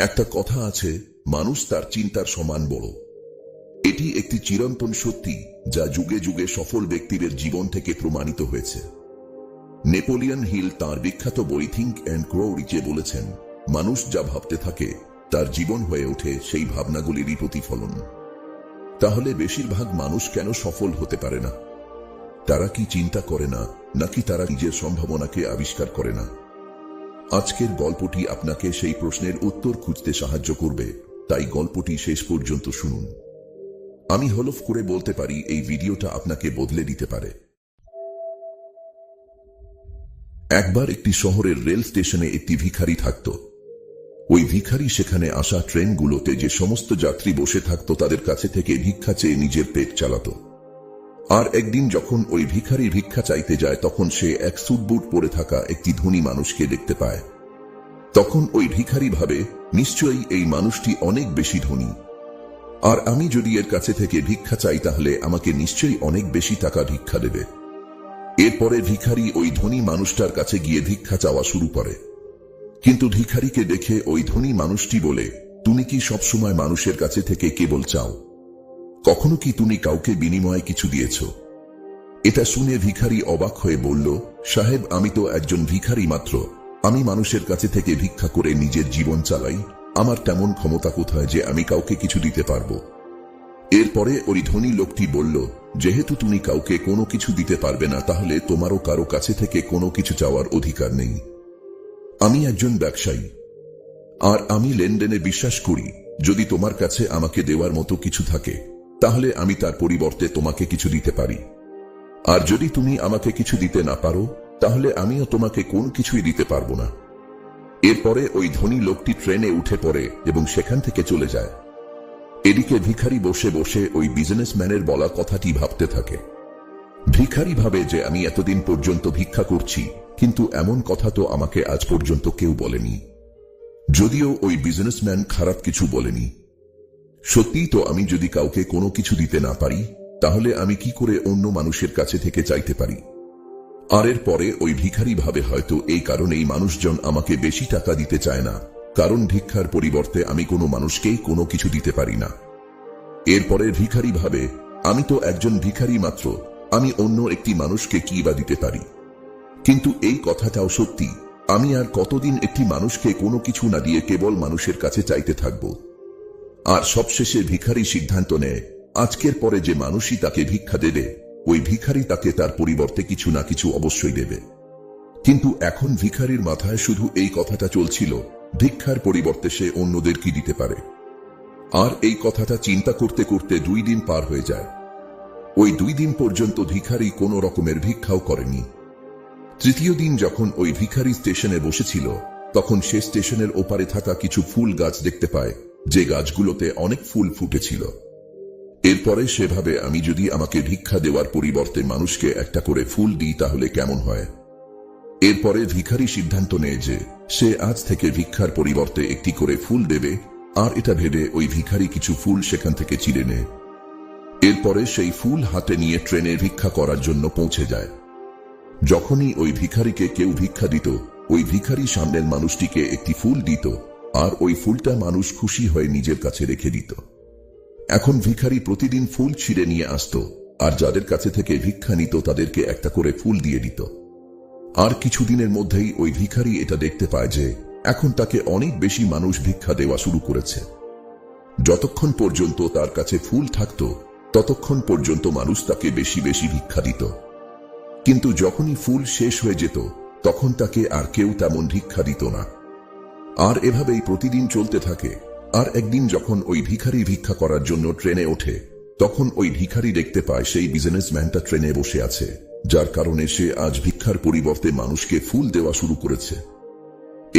একটা কথা আছে, মানুষ তার চিন্তার সমান বড়। এটি একটি চিরন্তন সত্যি যা যুগে যুগে সফল ব্যক্তিদের জীবন থেকে প্রমাণিত হয়েছে। নেপোলিয়ন হিল তাঁর বিখ্যাত বই থিঙ্ক অ্যান্ড গ্রো রিচে বলেছেন, মানুষ যা ভাবতে থাকে তার জীবন হয়ে ওঠে সেই ভাবনাগুলিরই প্রতিফলন। তাহলে বেশিরভাগ মানুষ কেন সফল হতে পারে না? তারা কি চিন্তা করে না, নাকি তারা নিজের সম্ভাবনাকে আবিষ্কার করে না? আজকের গল্পটি আপনাকে সেই প্রশ্নের উত্তর খুঁজতে সাহায্য করবে, তাই গল্পটি শেষ পর্যন্ত শুনুন। আমি হলফ করে বলতে পারি এই ভিডিওটা আপনাকে বদলে দিতে পারে। একবার একটি শহরের রেল স্টেশনে একটি ভিখারি থাকত। ওই ভিখারি সেখানে আসা ট্রেনগুলোতে যে সমস্ত যাত্রী বসে থাকত তাদের কাছে থেকে ভিক্ষা চেয়ে নিজের পেট চালাত। আর একদিন যখন ওই ভিখারি ভিক্ষা চাইতে যায় তখন সে এক স্যুটবুট পরে থাকা একটি ধনী মানুষকে দেখতে পায়। তখন ওই ভিখারি ভাবে, নিশ্চয়ই এই মানুষটি অনেক বেশি ধনী, আর আমি যদি এর কাছে থেকে ভিক্ষা চাই তাহলে আমাকে নিশ্চয়ই অনেক বেশি টাকা ভিক্ষা দেবে। এরপরে ভিখারি ওই ধনী মানুষটার কাছে গিয়ে ভিক্ষা চাওয়া শুরু করে। কিন্তু ভিখারিকে দেখে ওই ধনী মানুষটি বলে, তুমি কি সবসময় মানুষের কাছে থেকে কেবল চাও? কখনো কি তুমি কাউকে বিনিময়ে কিছু দিয়েছ? এটা শুনে ভিখারি অবাক হয়ে বলল, সাহেব, আমি তো একজন ভিখারি মাত্র। আমি মানুষের কাছে থেকে ভিক্ষা করে নিজের জীবন চালাই। আমার তেমন ক্ষমতা কোথায় যে আমি কাউকে কিছু দিতে পারবো? এরপরে ওই ধনী লোকটি বলল, যেহেতু তুমি কাউকে কোনো কিছু দিতে পারবে না তাহলে তোমারও কারো কাছে থেকে কোনো কিছু চাওয়ার অধিকার নেই। আমি একজন ব্যবসায়ী, আর আমি লেনদেনে বিশ্বাস করি। যদি তোমার কাছে আমাকে দেওয়ার মতো কিছু থাকে তাহলে আমি তার পরিবর্তে তোমাকে কিছু দিতে পারি। আর যদি তুমি আমাকে কিছু দিতে না পারো তাহলে আমিও তোমাকে কোন কিছুই দিতে পারবো না। এরপরে ওই ধনী লোকটি ট্রেনে উঠে পড়ে এবং সেখান থেকে চলে যায়। এদিকে ভিখারি বসে বসে ওই বিজনেসম্যানের বলা কথাটি ভাবতে থাকে। ভিখারি ভাবে যে আমি এতদিন পর্যন্ত ভিক্ষা করছি, কিন্তু এমন কথা তো আমাকে আজ পর্যন্ত কেউ বলেনি। যদিও ওই বিজনেসম্যান খারাপ কিছু বলেনি। সত্যিই তো আমি যদি কাউকে কোনো কিছু দিতে না পারি তাহলে আমি কি করে অন্য মানুষের কাছে থেকে চাইতে পারি? আর এরপরে ওই ভিখারি ভাবে, হয়তো এই কারণেই মানুষজন আমাকে বেশি টাকা দিতে চায় না, কারণ ভিক্ষার পরিবর্তে আমি কোনো মানুষকেই কোনো কিছু দিতে পারি না। এরপরে ভিখারি ভাবে, আমি তো একজন ভিখারি মাত্র, আমি অন্য একটি মানুষকে কি বা দিতে পারি? কিন্তু এই কথাটাও সত্যি, আমি আর কতদিন একটি মানুষকে কোনো কিছু না দিয়ে কেবল মানুষের কাছে চাইতে থাকব? আর সবশেষে ভিখারি সিদ্ধান্ত নেয়, আজকের পরে যে মানুষই তাকে ভিক্ষা দেবে ওই ভিখারি তাকে তার পরিবর্তে কিছু না কিছু অবশ্যই দেবে। কিন্তু এখন ভিখারির মাথায় শুধু এই কথাটা চলছিল, ভিক্ষার পরিবর্তে সে অন্যদের কি দিতে পারে। আর এই কথাটা চিন্তা করতে করতে 2 দিন পার হয়ে যায়। ওই 2 দিন পর্যন্ত ভিখারি কোনো রকমের ভিক্ষাও করেনি। তৃতীয় দিন যখন ওই ভিখারি স্টেশনে বসেছিল তখন সে স্টেশনের ওপারে থাকা কিছু ফুল গাছ দেখতে পায়, যে গাছগুলোতে অনেক ফুল ফুটেছিল। এরপরে সে ভাবে, আমি যদি আমাকে ভিক্ষা দেওয়ার পরিবর্তে মানুষকে একটা করে ফুল দিই তাহলে কেমন হয়? এরপরে ভিখারি সিদ্ধান্ত নেয় যে সে আজ থেকে ভিক্ষার পরিবর্তে একটি করে ফুল দেবে, আর এটা ভেবে ওই ভিখারি কিছু ফুল সেখান থেকে চিড়ে নেয়। এরপরে সেই ফুল হাতে নিয়ে ট্রেনে ভিক্ষা করার জন্য পৌঁছে যায়। যখনই ওই ভিখারিকে কেউ ভিক্ষা দিত ওই ভিখারি সামনের মানুষটিকে একটি ফুল দিত, আর ওই ফুলটা মানুষ খুশি হয়ে নিজের কাছে রেখে দিত। এখন ভিখারি প্রতিদিন ফুল ছিঁড়ে নিয়ে আসত, আর যাদের কাছে থেকে ভিক্ষা নিত তাদেরকে একটা করে ফুল দিয়ে দিত। আর কিছুদিনের মধ্যেই ওই ভিখারি এটা দেখতে পায় যে এখন তাকে অনেক বেশি মানুষ ভিক্ষা দেওয়া শুরু করেছে। যতক্ষণ পর্যন্ত তার কাছে ফুল থাকত ততক্ষণ পর্যন্ত মানুষ তাকে বেশি বেশি ভিক্ষা দিত। কিন্তু যখনই ফুল শেষ হয়ে যেত তখন তাকে আর কেউ তেমন ভিক্ষা দিত না। আর এভাবেই প্রতিদিন চলতে থাকে। আর একদিন যখন ওই ভিখারি ভিক্ষা করার জন্য ট্রেনে ওঠে তখন ওই ভিখারি দেখতে পায় সেই বিজনেসম্যানটা ট্রেনে বসে আছে, যার কারণে সে আজ ভিক্ষার পরিবর্তে মানুষকে ফুল দেওয়া শুরু করেছে।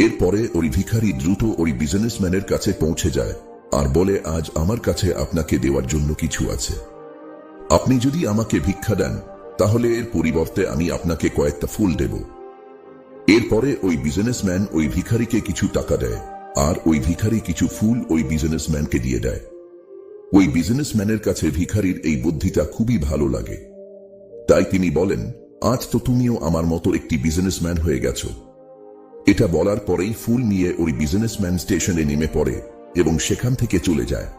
এরপরে ওই ভিখারি দ্রুত ওই বিজনেসম্যানের কাছে পৌঁছে যায় আর বলে, আজ আমার কাছে আপনাকে দেওয়ার জন্য কিছু আছে। আপনি যদি আমাকে ভিক্ষা দেন তাহলে এর পরিবর্তে আমি আপনাকে কয়েকটা ফুল দেব। এরপরে ওই বিজনেসম্যান ওই ভিখারিকে কিছু টাকা দেয়, আর ওই ভিখারি কিছু ফুল ওই বিজনেসম্যানকে দিয়ে দেয়। ওই বিজনেসম্যানের কাছে ভিখারির এই বুদ্ধিটা খুবই ভালো লাগে, তাই তিনি বলেন, আজ তো তুমিও আমার মতো একটি বিজনেসম্যান হয়ে গেছো। এটা বলার পরেই ফুল নিয়ে ওই বিজনেসম্যান স্টেশনে নেমে পড়ে এবং সেখান থেকে চলে যায়।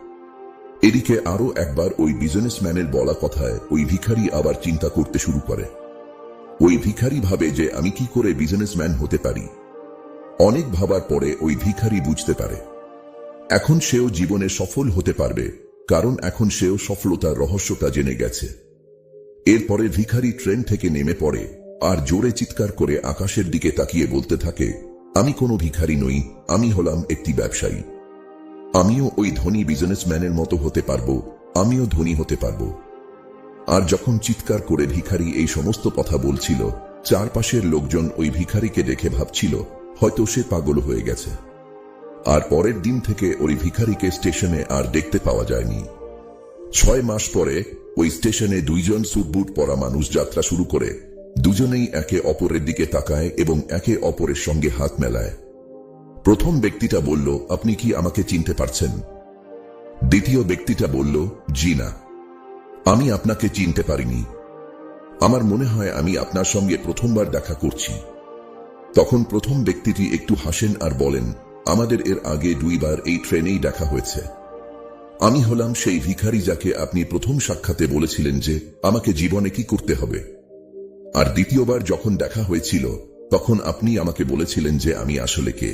এদিকে আরো একবার ওই বিজনেসম্যানের বলা কথায় ওই ভিখারি আবার চিন্তা করতে শুরু করে। ওই ভিখারি ভাবে যে আমি কি করে বিজনেসম্যান হতে পারি। অনেক ভাবার পরে ওই ভিখারি বুঝতে পারে এখন সেও জীবনে সফল হতে পারবে, কারণ এখন সেও সফলতার রহস্যটা জেনে গেছে। এরপরে ভিখারি ট্রেন থেকে নেমে পড়ে আর জোরে চিৎকার করে আকাশের দিকে তাকিয়ে বলতে থাকে, আমি কোনো ভিখারি নই, আমি হলাম একটি ব্যবসায়ী। আমিও ওই ধনী বিজনেসম্যানের মতো হতে পারবো, আমিও ধনী হতে পারবো। আর যখন চিৎকার করে ভিখারি এই সমস্ত কথা বলছিল, চারপাশের লোকজন ওই ভিখারিকে দেখে ভাবছিল হয়তো সে পাগল হয়ে গেছে। আর পরের দিন থেকে ওই ভিখারিকে স্টেশনে আর দেখতে পাওয়া যায়নি। 6 মাস পরে ওই স্টেশনে দুইজন স্যুটবুট পরা মানুষ যাত্রা শুরু করে। দুজনেই একে অপরের দিকে তাকায় এবং একে অপরের সঙ্গে হাত মেলায়। প্রথম ব্যক্তিটা বলল, আপনি কি আমাকে চিনতে পারছেন? দ্বিতীয় ব্যক্তিটা বলল, জি না, আমি আপনাকে চিনতে পারিনি। আমার মনে হয় আমি আপনার সঙ্গে প্রথমবার দেখা করছি। তখন প্রথম ব্যক্তিটি একটু হাসেন আর বলেন, আমাদের এর আগে 2 বার এই ট্রেনেই দেখা হয়েছে। আমি হলাম সেই ভিখারি যাকে আপনি প্রথম সাক্ষাতে বলেছিলেন যে আমাকে জীবনে কি করতে হবে। আর দ্বিতীয়বার যখন দেখা হয়েছিল তখন আপনি আমাকে বলেছিলেন যে আমি আসলে কে।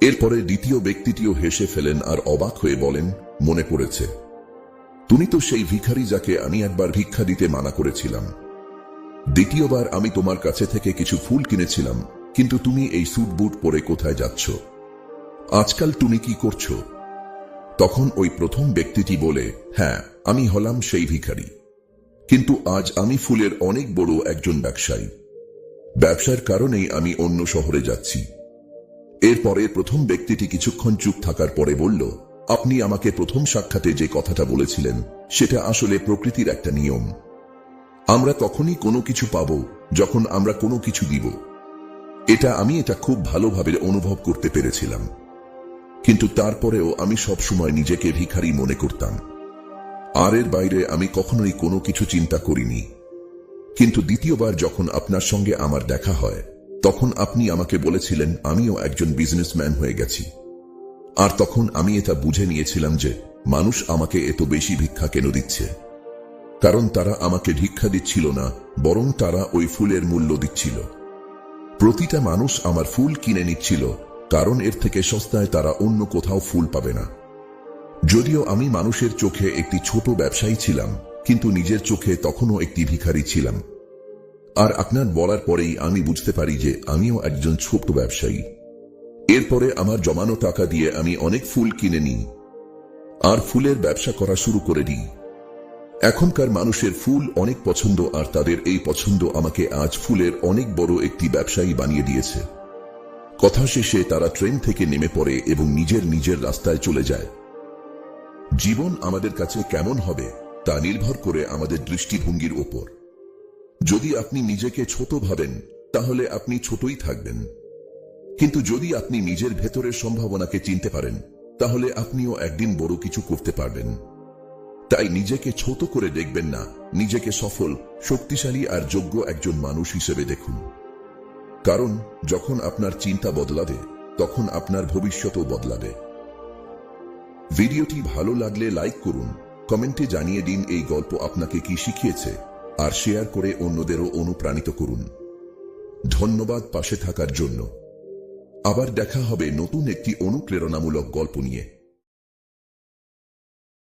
এরপরে দ্বিতীয় ব্যক্তিটিও হেসে ফেলেন আর অবাক হয়ে বলেন, মনে পড়েছে, তুমি তো সেই ভিখারি যাকে আমি একবার ভিক্ষা দিতে মানা করেছিলাম। দ্বিতীয়বার আমি তোমার কাছে থেকে কিছু ফুল কিনেছিলাম, কিন্তু তুমি এই স্যুট বুট পরে কোথায় যাচ্ছ? আজকাল তুমি কি করছো? তখন ওই প্রথম ব্যক্তিটি বলে, হ্যাঁ, আমি হলাম সেই ভিখারি, কিন্তু আজ আমি ফুলের অনেক বড় একজন ব্যবসায়ী। ব্যবসার কারণেই আমি অন্য শহরে যাচ্ছি। এরপরে প্রথম ব্যক্তিটি কিছুক্ষণ চুপ থাকার পরে বলল, আপনি আমাকে প্রথম সাক্ষাতে যে কথাটা বলেছিলেন সেটা আসলে প্রকৃতির একটা নিয়ম। আমরা তখনই কোনো কিছু পাব যখন আমরা কোনো কিছু দিব। আমি এটা খুব ভালোভাবে অনুভব করতে পেরেছিলাম, কিন্তু তারপরেও আমি সব সময় নিজেকে ভিখারি মনে করতাম। আর এর বাইরে আমি কখনোই কোনো কিছু চিন্তা করিনি। কিন্তু দ্বিতীয়বার যখন আপনার সঙ্গে আমার দেখা হয় তখন আপনি আমাকে বলেছিলেন আমিও একজন বিজনেসম্যান হয়ে গেছি। আর তখন আমি এটা বুঝে নিয়েছিলাম যে মানুষ আমাকে এত বেশি ভিক্ষা কেন দিচ্ছে, কারণ তারা আমাকে ভিক্ষা দিচ্ছিল না, বরং তারা ওই ফুলের মূল্য দিচ্ছিল। প্রতিটা মানুষ আমার ফুল কিনে নিচ্ছিল, কারণ এর থেকে সস্তায় তারা অন্য কোথাও ফুল পাবে না। যদিও আমি মানুষের চোখে একটি ছোট ব্যবসায়ী ছিলাম, কিন্তু নিজের চোখে তখনও একটি ভিখারি ছিলাম। আর আপনার বলার পরেই আমি বুঝতে পারি যে আমিও একজন ছোট ব্যবসায়ী। এরপরে আমার জমানো টাকা দিয়ে আমি অনেক ফুল কিনে নিই আর ফুলের ব্যবসা করা শুরু করে দিই। এখনকার মানুষের ফুল অনেক পছন্দ, আর তাদের এই পছন্দ আমাকে আজ ফুলের অনেক বড় একটি ব্যবসায়ী বানিয়ে দিয়েছে। কথা শেষে তারা ট্রেন থেকে নেমে পড়ে এবং নিজের রাস্তায় চলে যায়। জীবন আমাদের কাছে কেমন হবে তা নির্ভর করে আমাদের দৃষ্টিভঙ্গির ওপর। যদি আপনি নিজেকে ছোট ভাবেন তাহলে আপনি ছোটই থাকবেন, কিন্তু যদি আপনি নিজের ভেতরের সম্ভাবনাকে চিনতে পারেন তাহলে আপনিও একদিন বড় কিছু করতে পারবেন। তাই নিজেকে ছোট করে দেখবেন না, নিজেকে সফল, শক্তিশালী আর যোগ্য একজন মানুষ হিসেবে দেখুন। কারণ যখন আপনার চিন্তা বদলাবে তখন আপনার ভবিষ্যতও বদলাবে। ভিডিওটি ভালো লাগলে লাইক করুন, কমেন্টে জানিয়ে দিন এই গল্প আপনাকে কি শিখিয়েছে, আর শেয়ার করে অন্যদেরও অনুপ্রাণিত করুন। ধন্যবাদ পাশে থাকার জন্য। আবার দেখা হবে নতুন একটি অনুপ্রেরণামূলক গল্প নিয়ে।